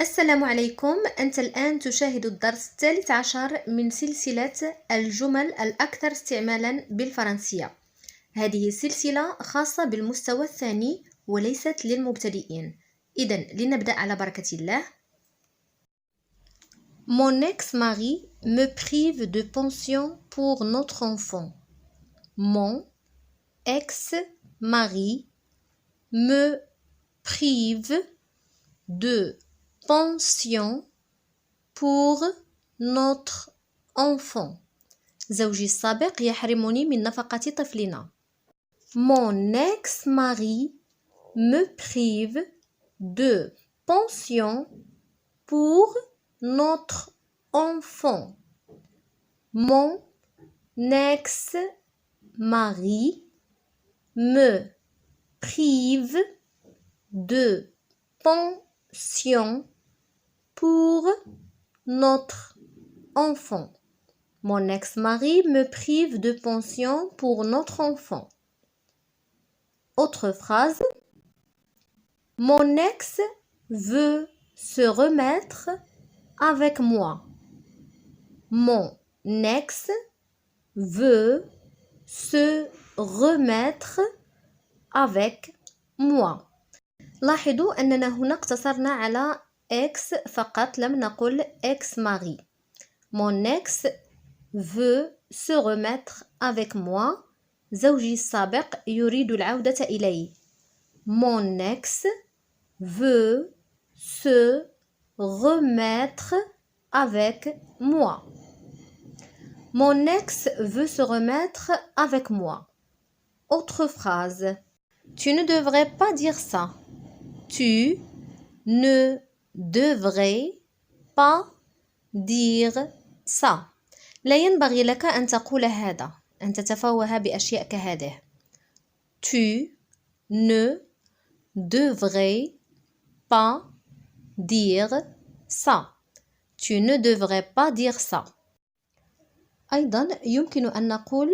السلام عليكم. أنت الآن تشاهد الدرس الثالث عشر من سلسلة الجمل الأكثر استعمالا بالفرنسية. هذه السلسلة خاصة بالمستوى الثاني وليست للمبتدئين. إذن لنبدأ على بركة الله. Mon ex-mari me prive de pension pour notre enfant. Mon ex-mari me prive de pension pour notre enfant. زوجي السابق يحرمني من نفقة طفلنا. Mon ex-mari me prive de pension pour notre enfant. Mon ex-mari me prive de pension pour notre enfant. Mon ex-mari me prive de pension pour notre enfant. Autre phrase. Mon ex veut se remettre avec moi. Mon ex veut se remettre avec moi. لاحظوا أننا هنا اقتصرنا على ex فقط، لم نقل ex-mari. Mon ex veut se remettre avec moi. زوجي السابق يريد العودة إلي. Mon ex veut se remettre avec moi. Mon ex veut se remettre avec moi. Autre phrase. Tu ne devrais pas dire ça. Tu ne devrais pas dire ça. لا ينبغي لك أن تقول هذا، أن تتفوه بأشياء كهذه. Tu ne devrais pas dire ça. Tu ne devrais pas dire ça. أيضا يمكن أن نقول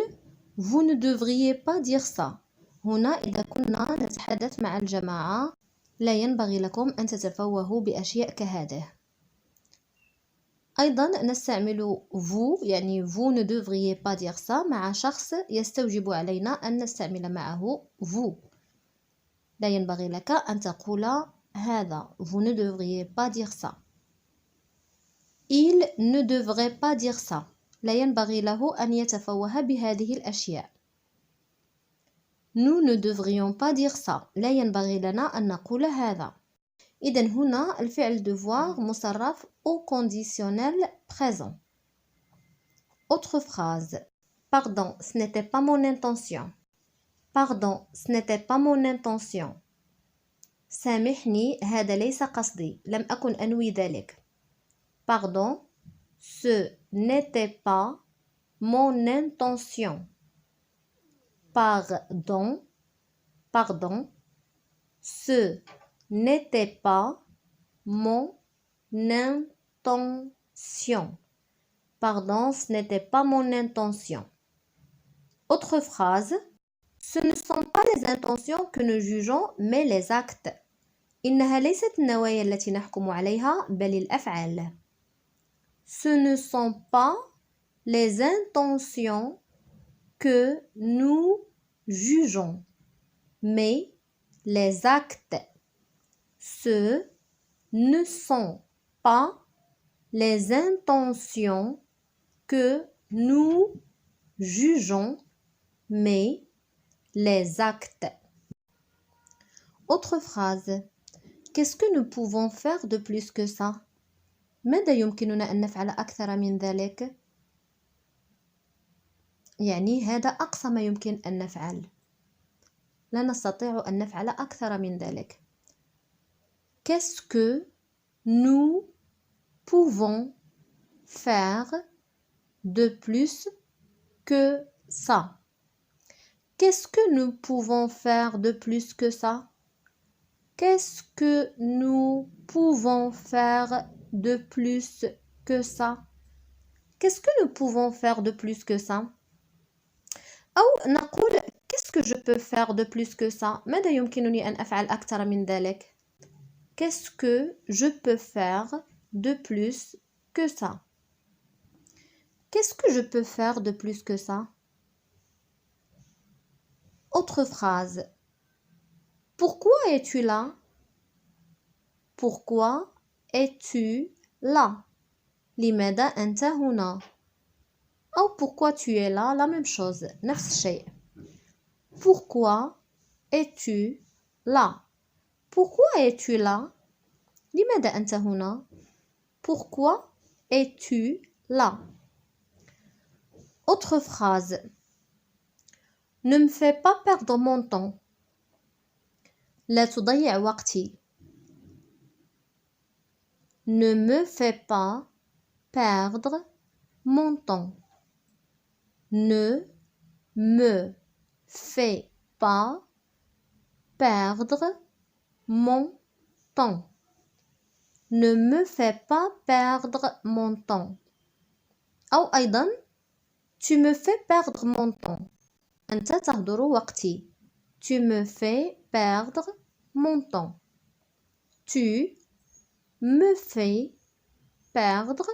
Vous ne devriez pas dire ça. هنا إذا كنا نتحدث مع الجماعة لا ينبغي لكم أن تتفوهوا بأشياء كهذه. أيضا نستعمل vous، يعني vous ne devriez pas dire ça مع شخص يستوجب علينا أن نستعمل معه vous. لا ينبغي لك أن تقول هذا. Vous ne devriez pas dire ça. Il ne devrait pas dire ça. لا ينبغي له أن يتفوه بهذه الأشياء. Nous ne devrions pas dire ça. لا ينبغي لنا أن نقول هذا. إذن هنا الفعل devoir مصرف au conditionnel présent. Autre phrase. Pardon, ce n'était pas mon intention. Pardon, ce n'était pas mon intention. سامحني، هذا ليس قصدي، لم أكن أنوي ذلك. Pardon, ce n'était pas mon intention. Pardon, pardon, ce n'était pas mon intention. Pardon, ce n'était pas mon intention. Autre phrase. Ce ne sont pas les intentions que nous jugeons, mais les actes. إنها ليست النوايا التي نحكم عليها، بل الأفعال. Ce ne sont pas les intentions que nous jugeons, mais les actes. Ce ne sont pas les intentions que nous jugeons, mais les actes. Autre phrase. Qu'est-ce que nous pouvons faire de plus que ça? ماذا يمكننا أن نفعل أكثر من ذلك؟ يعني هذا أقصى ما يمكن أن نفعل. لا نستطيع أن نفعل أكثر من ذلك. Qu'est-ce que nous pouvons faire de plus que ça? Qu'est-ce que nous pouvons faire de plus que ça? Qu'est-ce que nous pouvons faire de plus que ça? Qu'est-ce que nous pouvons faire de plus que ça? أو نقول qu'est-ce que je peux faire de plus que ça؟ ماذا يمكنني أن أفعل أكثر من ذلك؟ Qu'est-ce que je peux faire de plus que ça? Qu'est-ce que je peux faire de plus que ça? Autre phrase. Pourquoi es-tu là? Pourquoi es-tu là? لماذا أنت هنا؟ أو pourquoi tu es là? La même chose. نفس الشيء. Pourquoi es-tu là? Pourquoi es-tu là? لماذا أنت هنا? Pourquoi es-tu là? Autre phrase. Ne me fais pas perdre mon temps. لا تضيع وقتي. Ne me fais pas perdre mon temps. Ne me fais pas perdre mon temps. Ne me fais pas perdre mon temps. أو أيضا tu me fais perdre mon temps. أنت تهدر وقتي. Tu me fais perdre mon temps. Tu me fais perdre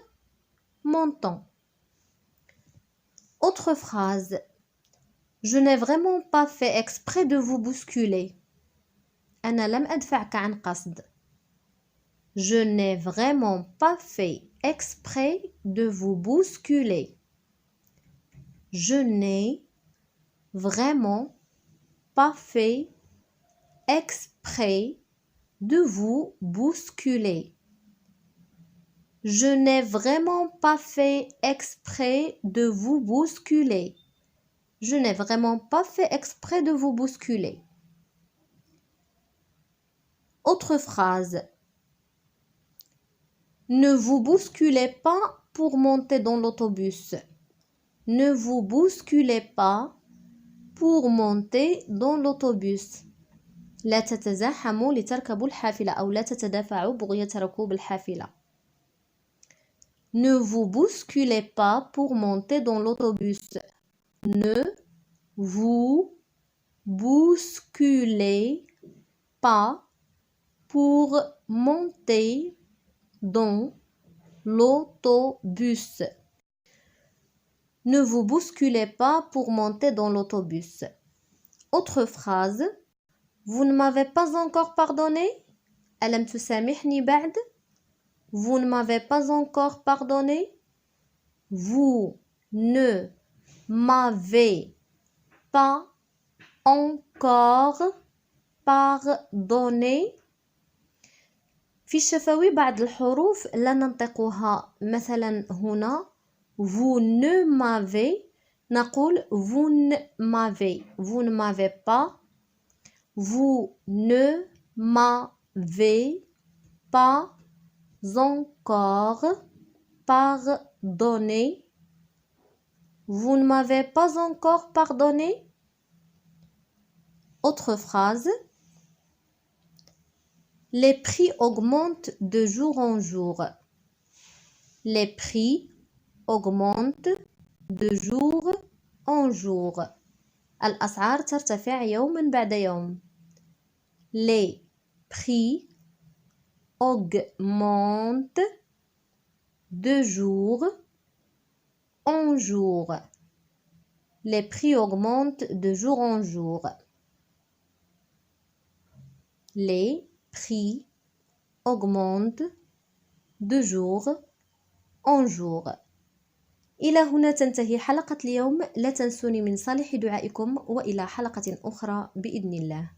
mon temps. Autre phrase. Je n'ai vraiment pas fait exprès de vous bousculer. أنا لم أدفعك عن قصد. Je n'ai vraiment pas fait exprès de vous bousculer. Je n'ai vraiment pas fait exprès de vous bousculer. Je n'ai vraiment pas fait exprès de vous bousculer. Je n'ai vraiment pas fait exprès de vous bousculer. Autre phrase. Ne vous bousculez pas pour monter dans l'autobus. Ne vous bousculez pas pour monter dans l'autobus. لا تتزاحموا لتركبوا الحافلة أو لا تتدافعوا بغية ركوب الحافلة. Ne vous bousculez pas pour monter dans l'autobus. Ne vous bousculez pas pour monter dans l'autobus. Ne vous bousculez pas pour monter dans l'autobus. Autre phrase. Vous ne m'avez pas encore pardonné? ألم تسامحني بعد? Vous ne m'avez pas encore pardonné? Vous ne m'avez pas encore pardonné. في الشفوي بعض الحروف لا ننطقها. مثلا هنا vous ne m'avez نقول vous ne m'avez pas. Vous ne m'avez pas encore pardonné. Vous ne m'avez pas encore pardonné. Autre phrase. Les prix augmentent de jour en jour. Les prix augmentent de jour en jour. الأسعار ترتفع يوما بعد يوم. Les prix augmentent de jour en jour. Les prix augmentent de jour en jour. Les prix augmentent de jour en jour. إلى هنا تنتهي حلقة اليوم. لا تنسوني من صالح دعائكم وإلى حلقة أخرى بإذن الله.